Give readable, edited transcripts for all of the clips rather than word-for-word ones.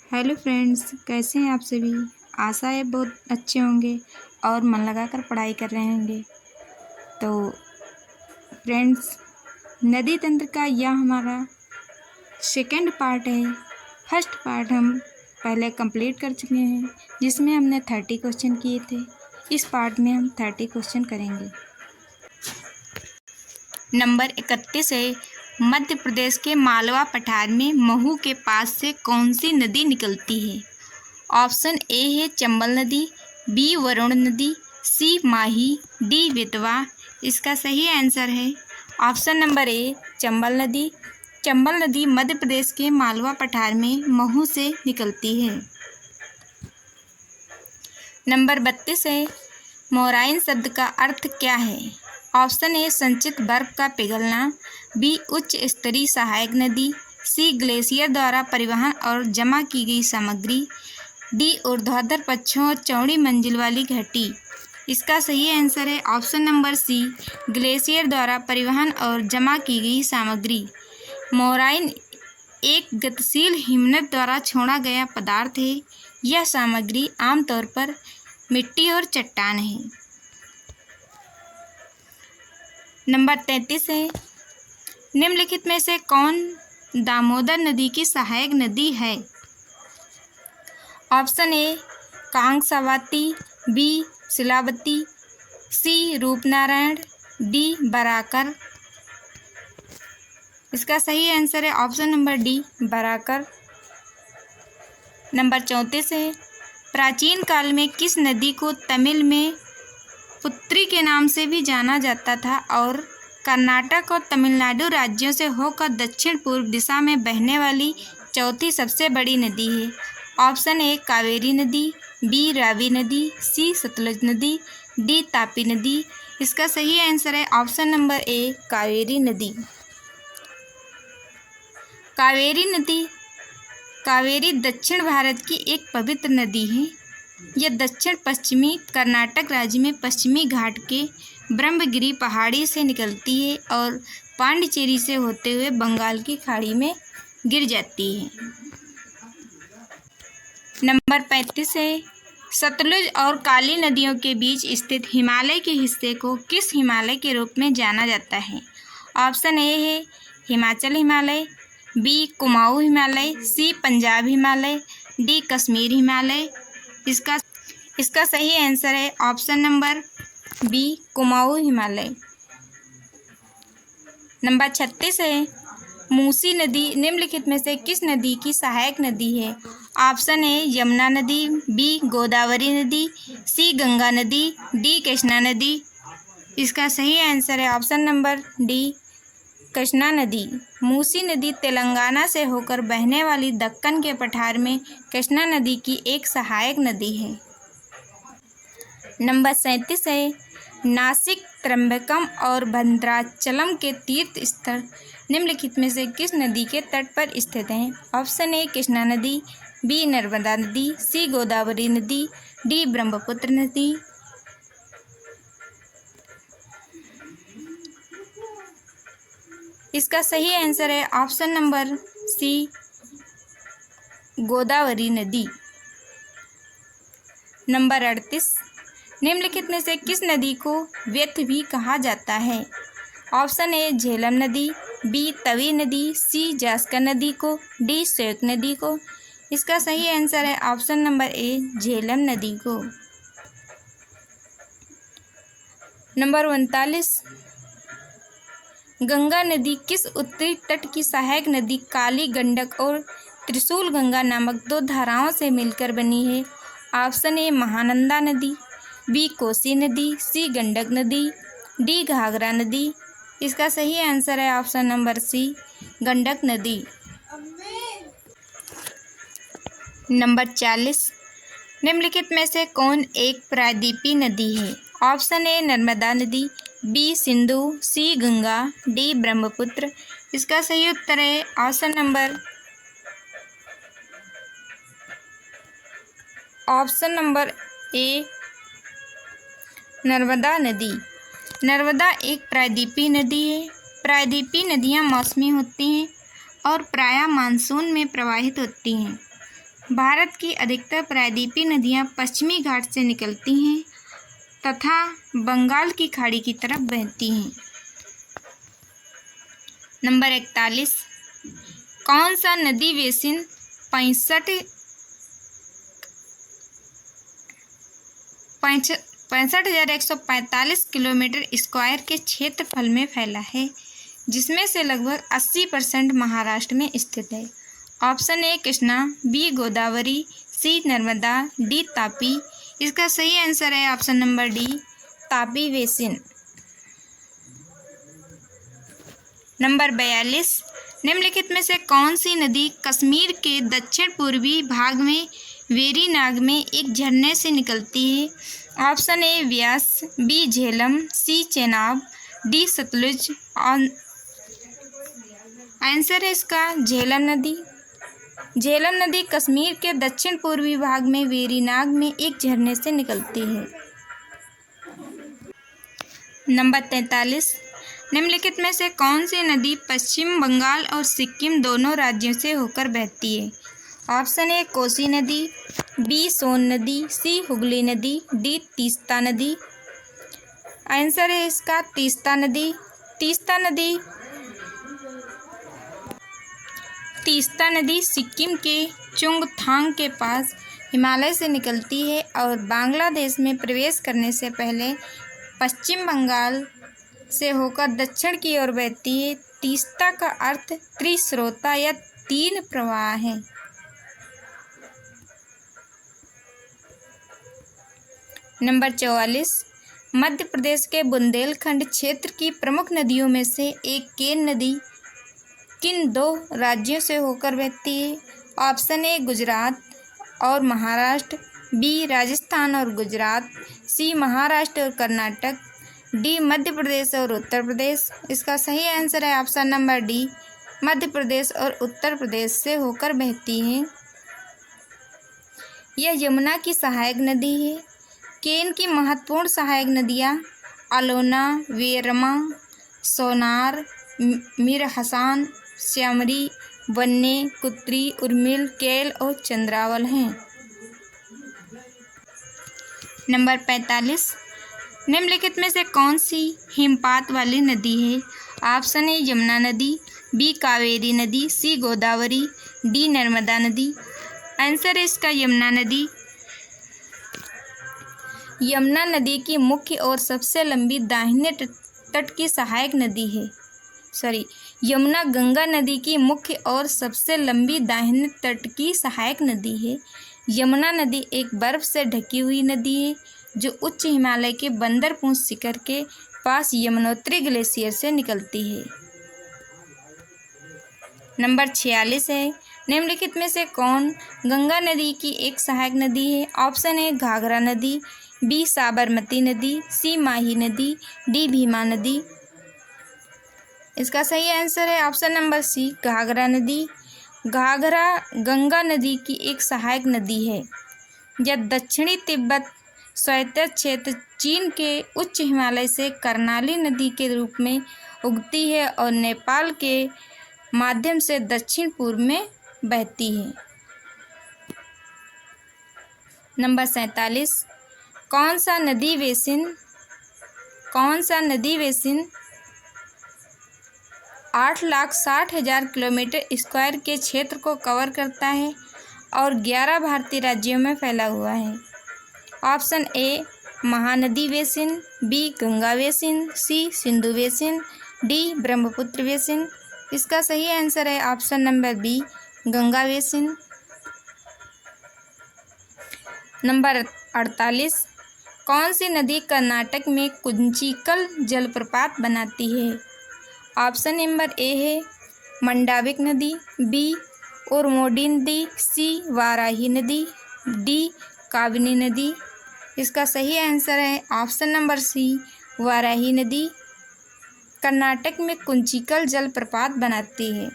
Hello friends, कैसे हैं आप सभी। आशा है बहुत अच्छे होंगे और मन लगाकर पढ़ाई कर रहे होंगे। तो फ्रेंड्स, नदी तंत्र का यह हमारा सेकंड पार्ट है। फर्स्ट पार्ट हम पहले कंप्लीट कर चुके हैं, जिसमें हमने 30 क्वेश्चन किए थे। इस पार्ट में हम 30 क्वेश्चन करेंगे। नंबर 31 है, मध्य प्रदेश के मालवा पठार में महू के पास से कौन सी नदी निकलती है। ऑप्शन ए है चंबल नदी, बी वरुण नदी, सी माही, डी बेतवा। इसका सही आंसर है ऑप्शन नंबर ए चंबल नदी। चंबल नदी मध्य प्रदेश के मालवा पठार में महू से निकलती है। नंबर 32 है, मोराइन शब्द का अर्थ क्या है। ऑप्शन ए संचित बर्फ का पिघलना, बी उच्च स्तरीय सहायक नदी, सी ग्लेशियर द्वारा परिवहन और जमा की गई सामग्री, डी ऊर्ध्वाधर पक्षों और चौड़ी मंजिल वाली घाटी। इसका सही आंसर है ऑप्शन नंबर सी ग्लेशियर द्वारा परिवहन और जमा की गई सामग्री। मोराइन एक गतिशील हिमनद द्वारा छोड़ा गया पदार्थ है। यह सामग्री आमतौर पर मिट्टी और चट्टान है। नंबर 33 है, निम्नलिखित में से कौन दामोदर नदी की सहायक नदी है। Option A Kangsabati, B Shilabati, C Rupnarayan, D Barakar. इसका सही आंसर है option number D Barakar. Number 34 है, प्राचीन काल में किस नदी को तमिल में पुत्री के नाम से भी जाना जाता था और कर्नाटक और तमिलनाडु राज्यों से होकर दक्षिण पूर्व दिशा में बहने वाली चौथी सबसे बड़ी नदी है। ऑप्शन ए कावेरी नदी, बी रावी नदी, सी सतलुज नदी, डी तापी नदी। इसका सही आंसर है ऑप्शन नंबर ए कावेरी नदी। कावेरी नदी कावेरी दक्षिण भारत की एक पवित्र नदी है। यह दक्षिण पश्चिमी कर्नाटक राज्य में पश्चिमी घाट के ब्रह्मगिरी पहाड़ी से निकलती है और पांडिचेरी से होते हुए बंगाल की खाड़ी में गिर जाती है। नंबर 35 है, सतलुज और काली नदियों के बीच स्थित हिमालय के हिस्से को किस हिमालय के रूप में जाना जाता है। ऑप्शन ए है Himachal Himalaya, B Kumaon Himalaya, C Punjab Himalaya, D Kashmir Himalaya. इसका सही आंसर है option number B Kumaon Himalaya. Number 36 है, मूसी नदी निम्नलिखित में से किस नदी की सहायक नदी है। ऑप्शन ए यमुना नदी, बी गोदावरी नदी, सी गंगा नदी, डी कृष्णा नदी। इसका सही आंसर है ऑप्शन नंबर डी कृष्णा नदी। मूसी नदी तेलंगाना से होकर बहने वाली दक्कन के पठार में कृष्णा नदी की एक सहायक नदी है। नंबर 37 है, नासिक, त्र्यंबकम और भद्राचलम के तीर्थ स्थल निम्नलिखित में से किस नदी के तट पर स्थित हैं। ऑप्शन ए कृष्णा नदी, बी नर्मदा नदी, सी गोदावरी नदी, डी ब्रह्मपुत्र नदी। इसका सही आंसर है ऑप्शन नंबर सी गोदावरी नदी। नंबर 38, निम्नलिखित में से किस नदी को व्यथ भी कहा जाता है। ऑप्शन ए झेलम नदी, बी तवी नदी, सी जास्कर नदी को, डी श्वेत नदी को। इसका सही आंसर है ऑप्शन नंबर ए झेलम नदी को। नंबर 39, गंगा नदी किस उत्तरी तट की सहायक नदी काली गंडक और त्रिशूल गंगा नामक दो धाराओं से मिलकर बनी है। ऑप्शन ए महानंदा नदी, बी कोसी नदी, सी गंडक नदी, डी घाघरा नदी। इसका सही आंसर है ऑप्शन नंबर सी गंडक नदी। नंबर 40, निम्नलिखित में से कौन एक प्रायद्वीपीय नदी है। ऑप्शन ए नर्मदा नदी, बी सिंधु, सी गंगा, डी ब्रह्मपुत्र। इसका सही उत्तर है ऑप्शन नंबर ए नर्मदा नदी। नर्मदा एक प्रायद्वीपीय नदी है। प्रायद्वीपीय नदियाँ मौसमी होती हैं और प्रायः मानसून में प्रवाहित होती हैं। भारत की अधिकतर प्रायद्वीपीय नदियाँ पश्चिमी घाट से निकलती हैं तथा बंगाल की खाड़ी की तरफ बहती हैं। नंबर 41, कौन सा नदी बेसिन 65,145 किलोमीटर स्क्वायर के क्षेत्रफल में फैला है, जिसमें से लगभग 80% महाराष्ट्र में स्थित है? Option A Krishna, B Godavari, C Narmada, D Tapi. इसका सही आंसर है option number D, Tapi basin. Number 42, निम्नलिखित में से कौन सी नदी कश्मीर के दक्षिण पूर्वी भाग में वेरीनाग में एक झरने से निकलती है? Option A Beas, B Jhelum, C Chenab, D Sutlej. Answer है इसका झेलम नदी। झेलम नदी कश्मीर के दक्षिण पूर्वी भाग में वेरीनाग में एक झरने से निकलती है। नंबर 43, निम्नलिखित में से कौन सी नदी पश्चिम बंगाल और सिक्किम दोनों राज्यों से होकर बहती है? ऑप्शन ए कोसी नदी, बी सोन नदी, सी हुगली नदी, डी तीस्ता नदी। आंसर है इसका तीस्ता नदी। तीस्ता नदी सिक्किम के चुंगथांग के पास हिमालय से निकलती है और बांग्लादेश में प्रवेश करने से पहले पश्चिम बंगाल से होकर दक्षिण की ओर बहती है। तीस्ता का अर्थ त्रिस्रोता या तीन प्रवाह है। नंबर 44, मध्य प्रदेश के बुंदेलखंड क्षेत्र की प्रमुख नदियों में से एक केन नदी किन दो राज्यों से होकर बहती है? ऑप्शन ए गुजरात और महाराष्ट्र, बी राजस्थान और गुजरात, सी महाराष्ट्र और कर्नाटक, डी मध्य प्रदेश और उत्तर प्रदेश। इसका सही आंसर है option number D, Madhya Pradesh और उत्तर प्रदेश से होकर बहती है। यह यमुना की सहायक नदी है। केन की महत्वपूर्ण सहायक नदियाँ अलोना, वेरमा, सोनार, मीर-हसन, श्यामरी, वन्ने, कुत्री, उर्मिल, केल और चंद्रावल हैं। नंबर 45, निम्नलिखित में से कौन सी हिमपात वाली नदी है? ऑप्शन ए यमुना नदी, बी कावेरी नदी, सी गोदावरी, डी नर्मदा नदी। आंसर है इसका यमुना नदी। यमुना नदी की मुख्य और सबसे लंबी दाहिने तट की सहायक नदी है। यमुना गंगा नदी की मुख्य और सबसे लंबी दाहिने तट की सहायक नदी है। यमुना नदी एक बर्फ से ढकी हुई नदी है जो उच्च हिमालय के बंदरपूंछ शिखर के पास यमुनोत्री ग्लेशियर से निकलती है। नंबर 46 है, निम्नलिखित में से कौन गंगा नदी की एक सहायक नदी है? ऑप्शन ए घाघरा नदी, बी साबरमती नदी, सी माही नदी, डी भीमा नदी। इसका सही आंसर है ऑप्शन नंबर सी, घाघरा नदी। घाघरा गंगा नदी की एक सहायक नदी है। यह दक्षिणी तिब्बत स्वायत्त क्षेत्र चीन के उच्च हिमालय से कर्णाली नदी के रूप में उगती है और नेपाल के माध्यम से दक्षिण पूर्व में बहती है। नंबर 47, कौन सा नदी बेसिन 8,60,000 किलोमीटर स्क्वायर के क्षेत्र को कवर करता है और 11 भारतीय राज्यों में फैला हुआ है? Option A Mahanadi basin, B Ganga basin, C Sindhu basin, D Brahmaputra basin. इसका सही आंसर है option number B, Ganga basin. Number 48, कौन सी नदी कर्नाटक में कुंचिकल जलप्रपात बनाती है? ऑप्शन नंबर ए है मंडाविक नदी, बी उर्मोडी नदी, सी वाराही नदी, डी काबिनी नदी। इसका सही आंसर है ऑप्शन नंबर सी, वाराही नदी कर्नाटक में कुंचिकल जलप्रपात बनाती है।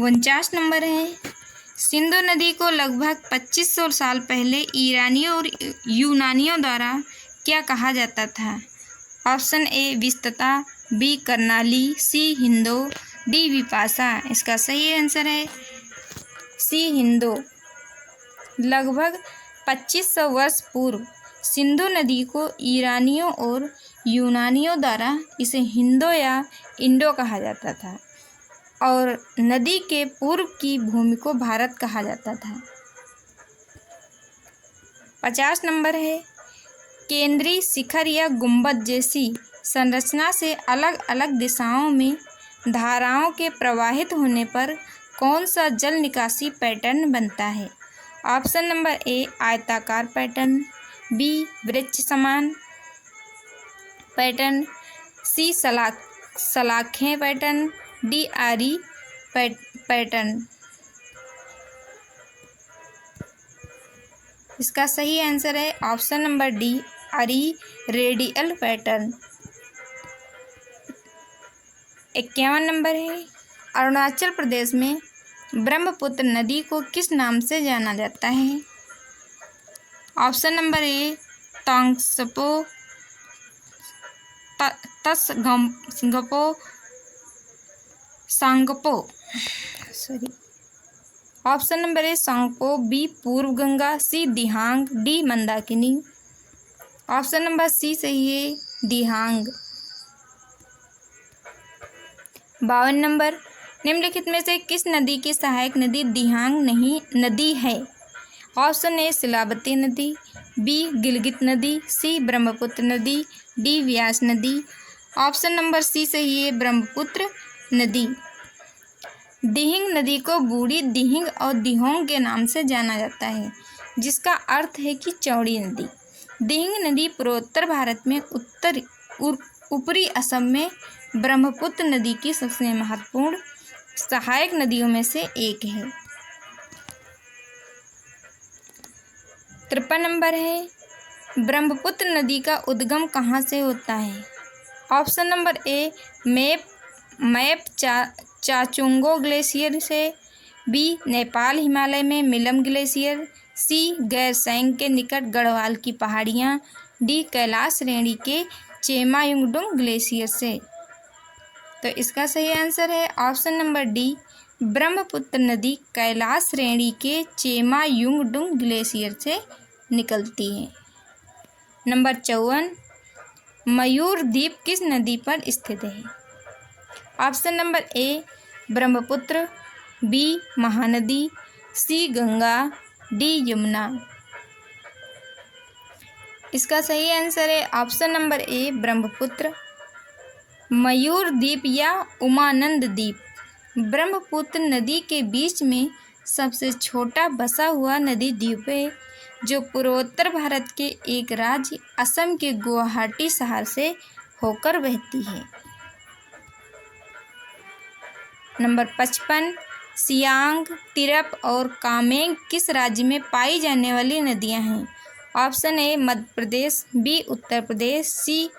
49 नंबर है, सिंधु नदी को लगभग 2500 साल पहले ईरानियों और यूनानियों द्वारा क्या कहा जाता था? Option A Vitasta, B Karnali, C हिंदो, डी विपाशा। इसका सही आंसर है सी हिंदू। लगभग 2500 वर्ष पूर्व सिंधु नदी को ईरानियों और यूनानियों द्वारा इसे हिंदो या इंडो कहा जाता था और नदी के पूर्व की भूमि को भारत कहा जाता था। 50 नंबर है, केंद्रीय शिखर या गुंबद जैसी संरचना से अलग अलग दिशाओं में धाराओं के प्रवाहित होने पर कौन सा जल निकासी पैटर्न बनता है? ऑप्शन नंबर ए आयताकार पैटर्न, बी वृक्ष समान पैटर्न, सी सलाखें पैटर्न, डी आरी पैटर्न। इसका सही आंसर है ऑप्शन नंबर डी आरी रेडियल पैटर्न। 51 नंबर है, अरुणाचल प्रदेश में ब्रह्मपुत्र नदी को किस नाम से जाना जाता है? ऑप्शन नंबर ए तोंगसपो, Tsangpo, Sangpo, option number A Sangpo, B Purva Ganga, C Dihang, D Mandakini. Option number C सही है दिहांग। 52 नंबर, निम्नलिखित में से किस नदी की सहायक नदी दिहांग नहीं नदी है? ऑप्शन ए सिलावती नदी, बी गिलगित नदी, सी ब्रह्मपुत्र नदी, डी व्यास नदी। ऑप्शन नंबर सी सही है ब्रह्मपुत्र नदी। दिहिंग नदी को बूढ़ी दिहिंग और दिहोंग के नाम से जाना जाता है, जिसका अर्थ है कि चौड़ी नदी। दिहिंग नदी पूर्वोत्तर भारत में ऊपरी असम में ब्रह्मपुत्र नदी की सबसे महत्वपूर्ण सहायक नदियों में से एक है। 53 नंबर है, ब्रह्मपुत्र नदी का उद्गम कहाँ से होता है? Option number A Mapchachungo glacier से, बी नेपाल हिमालय में मिलम ग्लेशियर, सी गैरसैंग के निकट गढ़वाल की पहाड़ियाँ, डी कैलाश श्रेणी के चेमायुंगडुंग ग्लेशियर से। तो इसका सही आंसर है ऑप्शन नंबर डी ब्रह्मपुत्र नदी कैलाश श्रेणी के चेमायुंगडुंग ग्लेशियर से निकलती है। नंबर 54, मयूर द्वीप किस नदी पर स्थित है? Option number A Brahmaputra, B Mahanadi, C Ganga, D Yamuna. इसका सही आंसर है option number A Brahmaputra. Mayur Dweep या उमानंद द्वीप ब्रह्मपुत्र नदी के बीच में सबसे छोटा बसा हुआ नदी द्वीप है, जो पूर्वोत्तर भारत के एक राज्य असम के गुवाहाटी शहर से होकर बहती है। नंबर 55, सियांग, तिरप और कामेंग किस राज्य में पाई जाने वाली नदियां हैं? Option A Madhya Pradesh, B Uttar Pradesh, C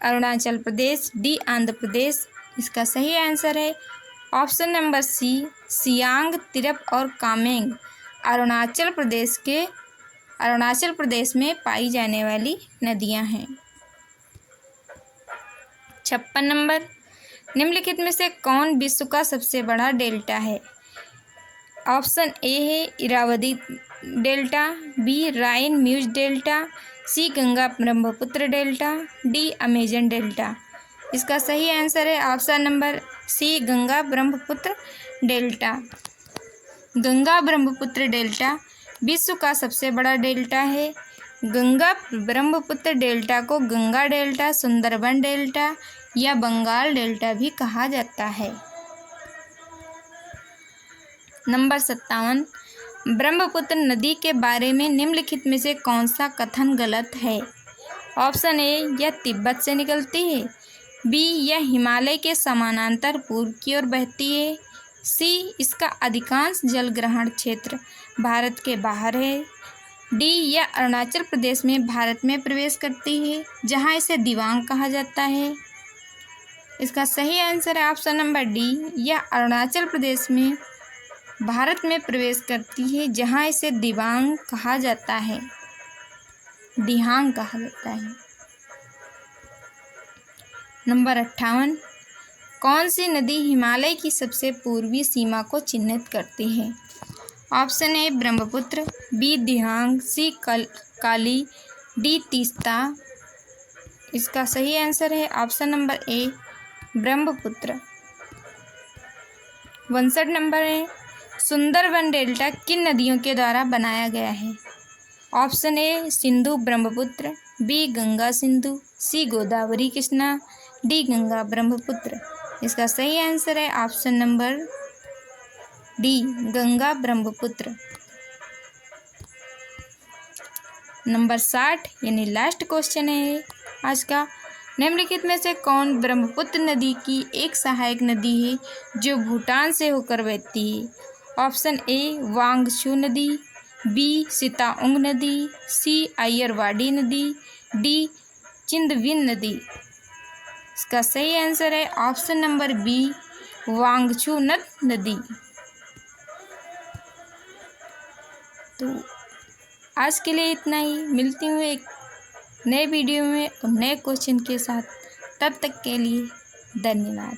Arunachal Pradesh, D Andhra Pradesh. इसका सही आंसर है option number C Siang, Tirap और कामेंग अरुणाचल प्रदेश में पाई जाने वाली नदियां हैं। 56 नंबर, निम्नलिखित में से कौन विश्व का सबसे बड़ा डेल्टा है? ऑप्शन ए है Irrawaddy delta, B Rhine Meuse delta, C Ganga Brahmaputra delta, D Amazon delta. इसका सही आंसर है option number C Ganga Brahmaputra delta. Ganga Brahmaputra delta विश्व का सबसे बड़ा डेल्टा है। गंगा ब्रह्मपुत्र डेल्टा को गंगा डेल्टा, सुंदरबन डेल्टा या बंगाल डेल्टा भी कहा जाता है। नंबर 57, ब्रह्मपुत्र नदी के बारे में निम्नलिखित में से कौन सा कथन गलत है? ऑप्शन ए यह तिब्बत से निकलती है, बी यह हिमालय के समानांतर पूर्व की ओर बहती है, सी इसका अधिकांश जल ग्रहण क्षेत्र भारत के बाहर है, डी यह अरुणाचल प्रदेश में भारत में प्रवेश करती है जहां इसे दिबांग कहा जाता है। इसका सही आंसर है ऑप्शन नंबर डी यह अरुणाचल प्रदेश में भारत में प्रवेश करती है जहां इसे दिबांग कहा जाता है, दिहांग कहा जाता है। नंबर 58, कौन सी नदी हिमालय की सबसे पूर्वी सीमा को चिह्नित करती है? Option A Brahmaputra, B Dihang, C Kali, D Teesta. इसका सही आंसर है option number A Brahmaputra. 62 number है, सुंदरवन डेल्टा किन नदियों के द्वारा बनाया गया है? Option A Sindhu Brahmaputra, B Ganga Sindhu, C Godavari Krishna, D Ganga Brahmaputra. इसका सही आंसर है option number D Ganga Brahmaputra. Number 60 यानी लास्ट क्वेश्चन है आज का। निम्नलिखित में से कौन ब्रह्मपुत्र नदी की एक सहायक नदी है जो भूटान से होकर बहती है? ऑप्शन ए वांगचू नदी, बी सिताउंग नदी, सी अयरवाड़ी नदी, डी चिंदविन नदी। इसका सही आंसर है ऑप्शन नंबर बी वांगचू नदी। तो आज के लिए इतना ही। मिलती हूँ एक नए वीडियो में और नए क्वेश्चन के साथ। तब तक के लिए धन्यवाद।